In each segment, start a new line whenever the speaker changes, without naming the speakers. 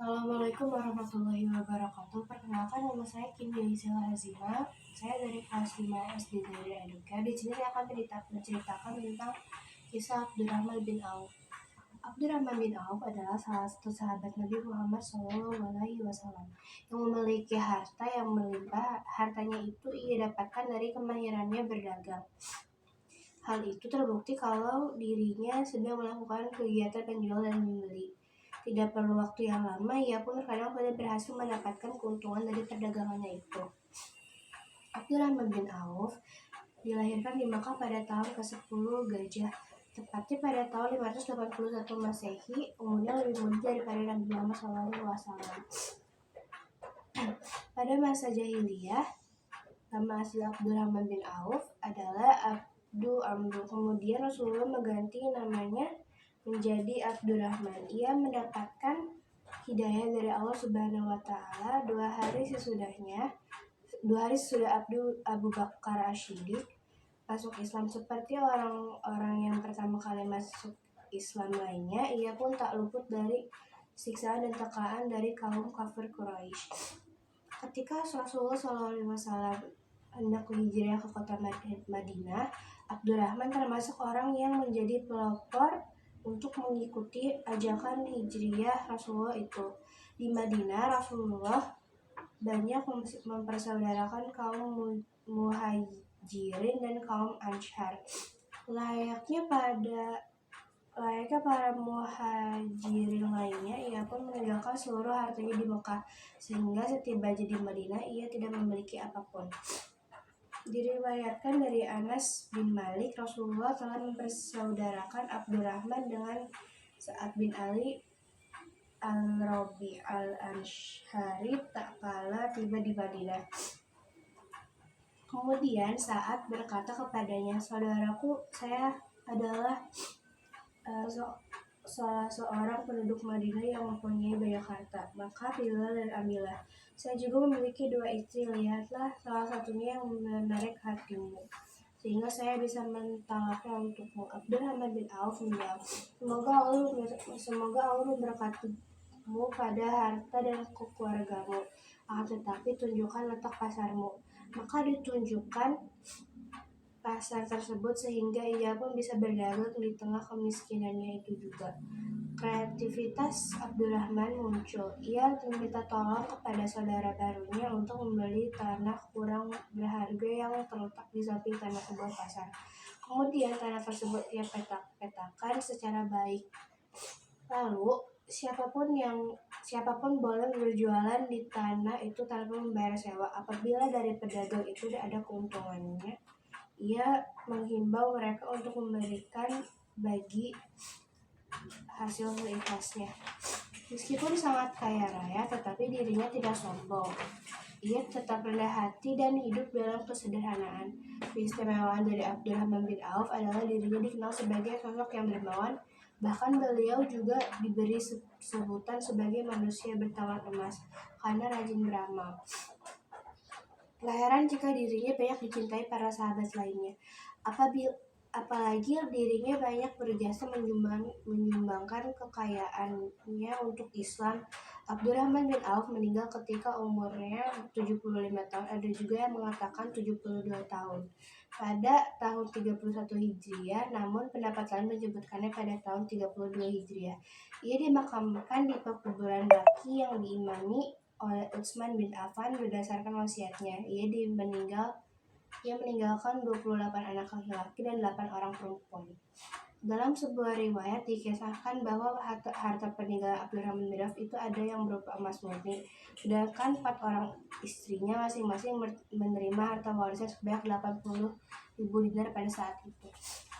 Assalamualaikum warahmatullahi wabarakatuh. Perkenalkan, nama saya Kim Yaisila Hazima. Saya dari kelas 5 SD dari Eduka. Di sini saya akan menceritakan tentang kisah Abdurrahman bin Auf. Abdurrahman bin Auf adalah salah satu sahabat Nabi Muhammad SAW yang memiliki harta yang melimpah. Hartanya itu ia dapatkan dari kemahirannya berdagang. Hal itu terbukti kalau dirinya sedang melakukan kegiatan penjual dan membeli. Tidak perlu waktu yang lama, ia pun terkadang sudah berhasil mendapatkan keuntungan dari perdagangannya itu. Abdurrahman bin Auf dilahirkan di Makkah pada tahun ke-10 Gajah, tepatnya pada tahun 581 Masehi. Umurnya lebih muda daripada Nabi Muhammad SAW. Pada masa jahiliyah, nama asli Abdurrahman bin Auf adalah Abdu Amru. Kemudian Rasulullah mengganti namanya menjadi Abdurrahman. Ia mendapatkan hidayah dari Allah Subhanahu wa taala 2 hari sesudah Abu Bakar Asy-Siddiq masuk Islam. Seperti orang-orang yang pertama kali masuk Islam lainnya, ia pun tak luput dari siksaan dan tekanan dari kaum kafir Quraisy. Ketika Rasulullah SAW hendak hijrah ke kota Madinah, Abdurrahman termasuk orang yang menjadi pelopor untuk mengikuti ajakan hijriah Rasulullah itu. Di Madinah, Rasulullah banyak mempersaudarakan kaum muhajirin dan kaum Anshar. Layaknya para muhajirin lainnya, ia pun meninggalkan seluruh hartanya di Mekah, sehingga setibanya di Madinah ia tidak memiliki apapun. Diriwayatkan dari Anas bin Malik, Rasulullah telah mempersaudarakan Abdurrahman dengan Sa'ad bin Ali al-Rabi al-Anshari tak kala tiba di Madinah. Kemudian Sa'ad berkata kepadanya, "Saudaraku, saya adalah salah seorang penduduk Madinah yang mempunyai banyak harta. Maka pilihlah dan ambillah. Saya juga memiliki 2 istri. Lihatlah salah satunya yang menarik hatimu, sehingga saya bisa mentalaknya untukmu." Abdurrahman bin Auf menjawab, Semoga Allah memberkatimu pada harta dan keluargamu. Akan tetapi tunjukkan letak pasarmu. Maka ditunjukkan pasar tersebut, sehingga ia pun bisa berdagang di tengah kemiskinannya itu juga. Kreativitas Abdurrahman muncul. Ia meminta tolong kepada saudara barunya untuk membeli tanah kurang berharga yang terletak di samping tanah sebuah pasar. Kemudian tanah tersebut ia petakan secara baik. Lalu siapapun boleh berjualan di tanah itu tanpa membayar sewa. Apabila dari pedagang itu ada keuntungannya, ia menghimbau mereka untuk memberikan bagi hasil seikhlasnya. Meskipun sangat kaya raya, tetapi dirinya tidak sombong. Ia tetap rendah hati dan hidup dalam kesederhanaan. Keistimewaan dari Abdurrahman bin Auf adalah dirinya dikenal sebagai sosok yang dermawan. Bahkan beliau juga diberi sebutan sebagai manusia bertangan emas karena rajin beramal. Gak heran jika dirinya banyak dicintai para sahabat lainnya. Apalagi dirinya banyak berjasa menyumbangkan kekayaannya untuk Islam. Abdurrahman bin Auf meninggal ketika umurnya 75 tahun. Ada juga yang mengatakan 72 tahun. Pada tahun 31 Hijriah, namun pendapat lain menyebutkannya pada tahun 32 Hijriah. Ia dimakamkan di pekuburan Baqi yang diimami oleh Utsman bin Affan berdasarkan wasiatnya. Ia meninggalkan 28 anak laki-laki dan 8 orang perempuan. Dalam sebuah riwayat dikisahkan bahwa harta peninggalan Abdurrahman bin Auf itu ada yang berupa emas murni, sedangkan 4 orang istrinya masing-masing menerima harta warisan sebanyak 80.000 dinar pada saat itu.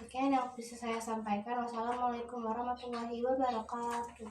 Oke, yang bisa saya sampaikan. Wassalamualaikum warahmatullahi wabarakatuh.